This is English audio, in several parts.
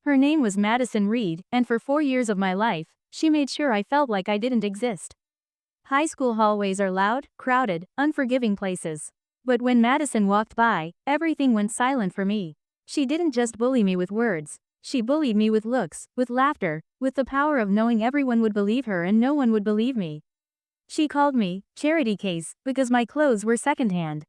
Her name was Madison Reed, and for 4 years of my life, she made sure I felt like I didn't exist. High school hallways are loud, crowded, unforgiving places. But when Madison walked by, everything went silent for me. She didn't just bully me with words. She bullied me with looks, with laughter, with the power of knowing everyone would believe her and no one would believe me. She called me charity case because my clothes were secondhand.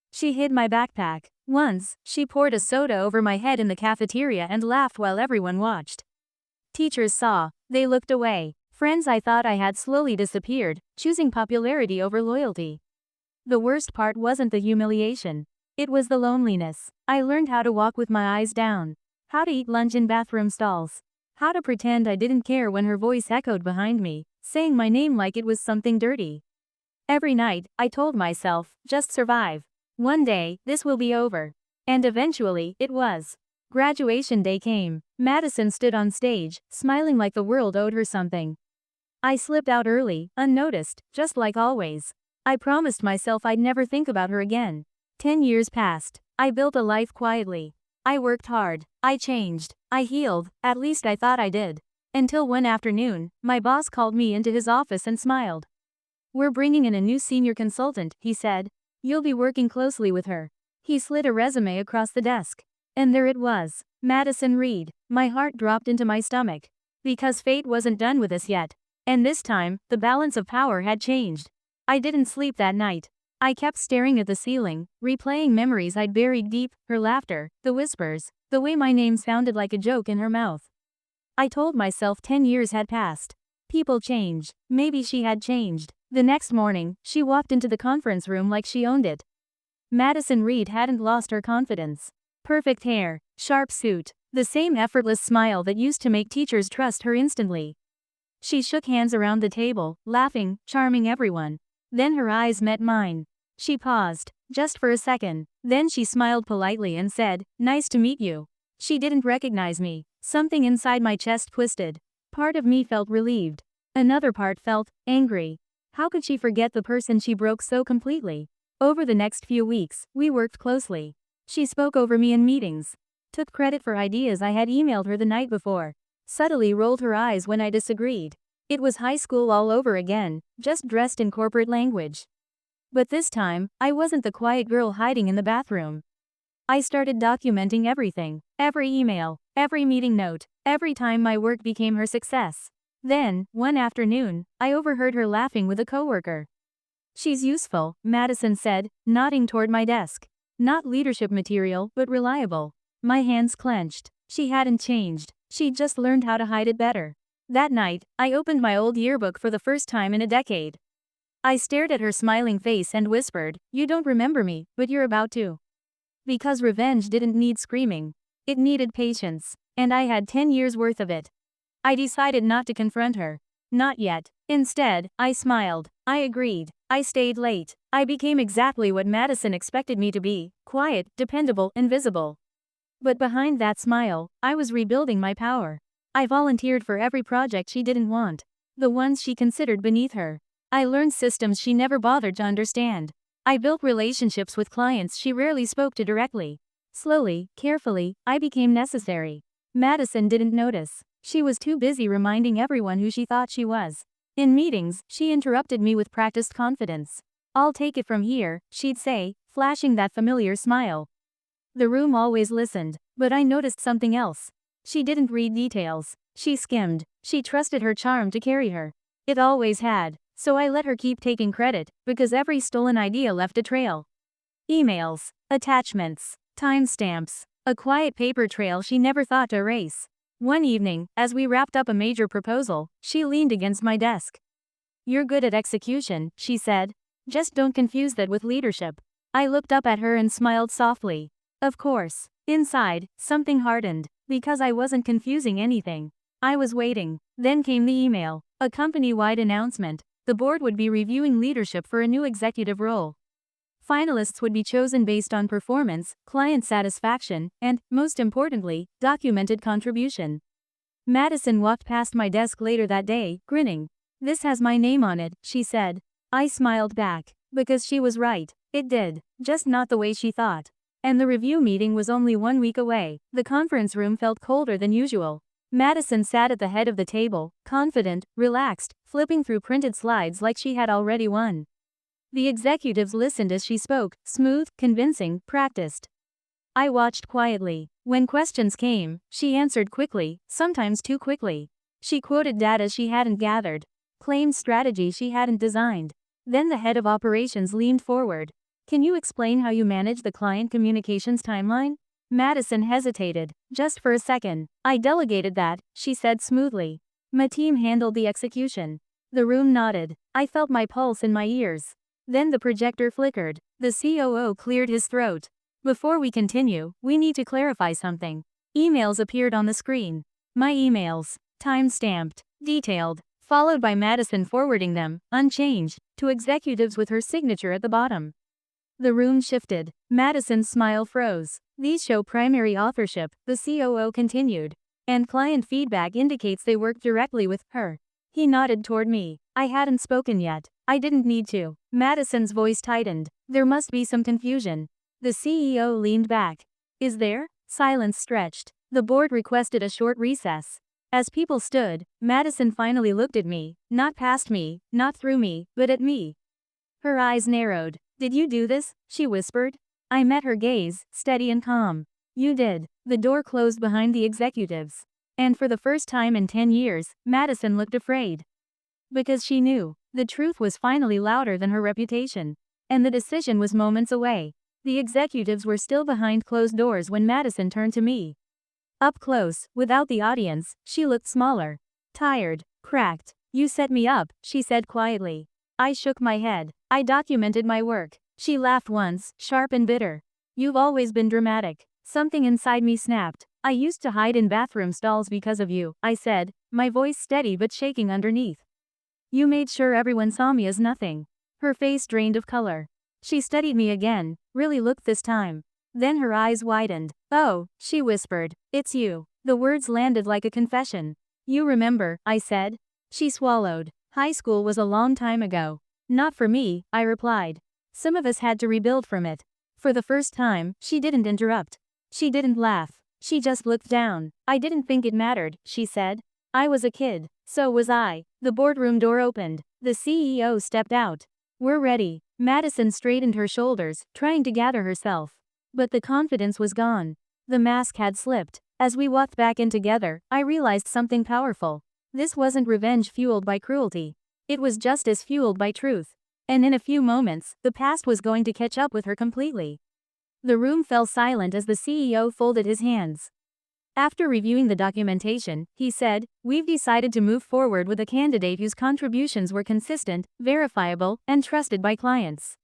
She hid my backpack. Once, she poured a soda over my head in the cafeteria and laughed while everyone watched. Teachers saw. They looked away. Friends I thought I had slowly disappeared, choosing popularity over loyalty. The worst part wasn't the humiliation. It was the loneliness. I learned how to walk with my eyes down. How to eat lunch in bathroom stalls. How to pretend I didn't care when her voice echoed behind me, saying my name like it was something dirty. Every night, I told myself, just survive. One day, this will be over. And eventually, it was. Graduation day came. Madison stood on stage, smiling like the world owed her something. I slipped out early, unnoticed, just like always. I promised myself I'd never think about her again. 10 years passed. I built a life quietly. I worked hard. I changed. I healed, at least I thought I did. Until one afternoon, my boss called me into his office and smiled. "We're bringing in a new senior consultant," he said. "You'll be working closely with her." He slid a resume across the desk. And there it was. Madison Reed. My heart dropped into my stomach. Because fate wasn't done with us yet. And this time, the balance of power had changed. I didn't sleep that night. I kept staring at the ceiling, replaying memories I'd buried deep, her laughter, the whispers, the way my name sounded like a joke in her mouth. I told myself 10 years had passed. People change. Maybe she had changed. The next morning, she walked into the conference room like she owned it. Madison Reed hadn't lost her confidence. Perfect hair, sharp suit, the same effortless smile that used to make teachers trust her instantly. She shook hands around the table, laughing, charming everyone. Then her eyes met mine. She paused, just for a second. Then she smiled politely and said, "Nice to meet you." She didn't recognize me. Something inside my chest twisted. Part of me felt relieved. Another part felt angry. How could she forget the person she broke so completely? Over the next few weeks, we worked closely. She spoke over me in meetings. Took credit for ideas I had emailed her the night before. Subtly rolled her eyes when I disagreed. It was high school all over again, just dressed in corporate language. But this time, I wasn't the quiet girl hiding in the bathroom. I started documenting everything. Every email, every meeting note, every time my work became her success. Then, one afternoon, I overheard her laughing with a coworker. "She's useful," Madison said, nodding toward my desk. "Not leadership material, but reliable." My hands clenched. She hadn't changed. She'd just learned how to hide it better. That night, I opened my old yearbook for the first time in a decade. I stared at her smiling face and whispered, "You don't remember me, but you're about to." Because revenge didn't need screaming. It needed patience. And I had 10 years worth of it. I decided not to confront her. Not yet. Instead, I smiled. I agreed. I stayed late. I became exactly what Madison expected me to be: quiet, dependable, invisible. But behind that smile, I was rebuilding my power. I volunteered for every project she didn't want. The ones she considered beneath her. I learned systems she never bothered to understand. I built relationships with clients she rarely spoke to directly. Slowly, carefully, I became necessary. Madison didn't notice. She was too busy reminding everyone who she thought she was. In meetings, she interrupted me with practiced confidence. "I'll take it from here," she'd say, flashing that familiar smile. The room always listened, but I noticed something else. She didn't read details. She skimmed. She trusted her charm to carry her. It always had. So I let her keep taking credit, because every stolen idea left a trail. Emails, attachments, timestamps, a quiet paper trail she never thought to erase. One evening, as we wrapped up a major proposal, she leaned against my desk. "You're good at execution," she said. "Just don't confuse that with leadership." I looked up at her and smiled softly. Of course. Inside, something hardened. Because I wasn't confusing anything. I was waiting. Then came the email. A company-wide announcement. The board would be reviewing leadership for a new executive role. Finalists would be chosen based on performance, client satisfaction, and, most importantly, documented contribution. Madison walked past my desk later that day, grinning. "This has my name on it," she said. I smiled back. Because she was right. It did. Just not the way she thought. And the review meeting was only 1 week away. The conference room felt colder than usual. Madison sat at the head of the table, confident, relaxed, flipping through printed slides like she had already won. The executives listened as she spoke, smooth, convincing, practiced. I watched quietly. When questions came, she answered quickly, sometimes too quickly. She quoted data she hadn't gathered, claimed strategy she hadn't designed. Then the head of operations leaned forward. Can you explain how you manage the client communications timeline? Madison hesitated, just for a second. I delegated that, she said smoothly. My team handled the execution. The room nodded. I felt my pulse in my ears. Then the projector flickered. The COO cleared his throat. Before we continue, we need to clarify something. Emails appeared on the screen. My emails, time-stamped, detailed, followed by Madison forwarding them, unchanged, to executives with her signature at the bottom. The room shifted. Madison's smile froze. These show primary authorship, the COO continued. And client feedback indicates they worked directly with her. He nodded toward me. I hadn't spoken yet. I didn't need to. Madison's voice tightened. There must be some confusion. The CEO leaned back. Is there? Silence stretched. The board requested a short recess. As people stood, Madison finally looked at me, not past me, not through me, but at me. Her eyes narrowed. Did you do this? She whispered. I met her gaze, steady and calm. You did. The door closed behind the executives. And for the first time in 10 years, Madison looked afraid. Because she knew, the truth was finally louder than her reputation. And the decision was moments away. The executives were still behind closed doors when Madison turned to me. Up close, without the audience, she looked smaller. Tired, cracked. You set me up, she said quietly. I shook my head. I documented my work. She laughed once, sharp and bitter. You've always been dramatic. Something inside me snapped. I used to hide in bathroom stalls because of you, I said, my voice steady but shaking underneath. You made sure everyone saw me as nothing. Her face drained of color. She studied me again, really looked this time. Then her eyes widened. Oh, she whispered. It's you. The words landed like a confession. You remember, I said. She swallowed. High school was a long time ago. Not for me, I replied. Some of us had to rebuild from it. For the first time, she didn't interrupt. She didn't laugh. She just looked down. I didn't think it mattered, she said. I was a kid. So was I. The boardroom door opened. The CEO stepped out. We're ready. Madison straightened her shoulders, trying to gather herself. But the confidence was gone. The mask had slipped. As we walked back in together, I realized something powerful. This wasn't revenge fueled by cruelty. It was justice fueled by truth. And in a few moments, the past was going to catch up with her completely. The room fell silent as the CEO folded his hands. After reviewing the documentation, he said, we've decided to move forward with a candidate whose contributions were consistent, verifiable, and trusted by clients.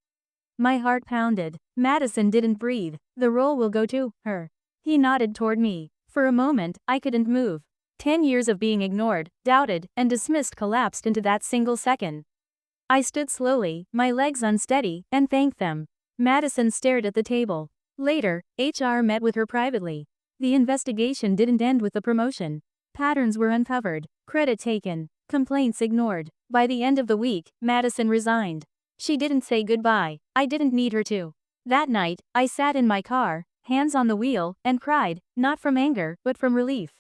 My heart pounded. Madison didn't breathe. The role will go to her. He nodded toward me. For a moment, I couldn't move. 10 years of being ignored, doubted, and dismissed collapsed into that single second. I stood slowly, my legs unsteady, and thanked them. Madison stared at the table. Later, HR met with her privately. The investigation didn't end with the promotion. Patterns were uncovered, credit taken, complaints ignored. By the end of the week, Madison resigned. She didn't say goodbye. I didn't need her to. That night, I sat in my car, hands on the wheel, and cried, not from anger, but from relief.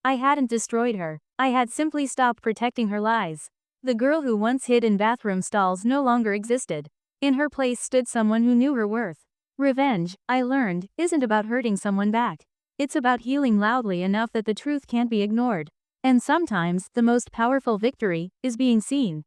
I hadn't destroyed her. I had simply stopped protecting her lies. The girl who once hid in bathroom stalls no longer existed. In her place stood someone who knew her worth. Revenge, I learned, isn't about hurting someone back. It's about healing loudly enough that the truth can't be ignored. And sometimes, the most powerful victory is being seen.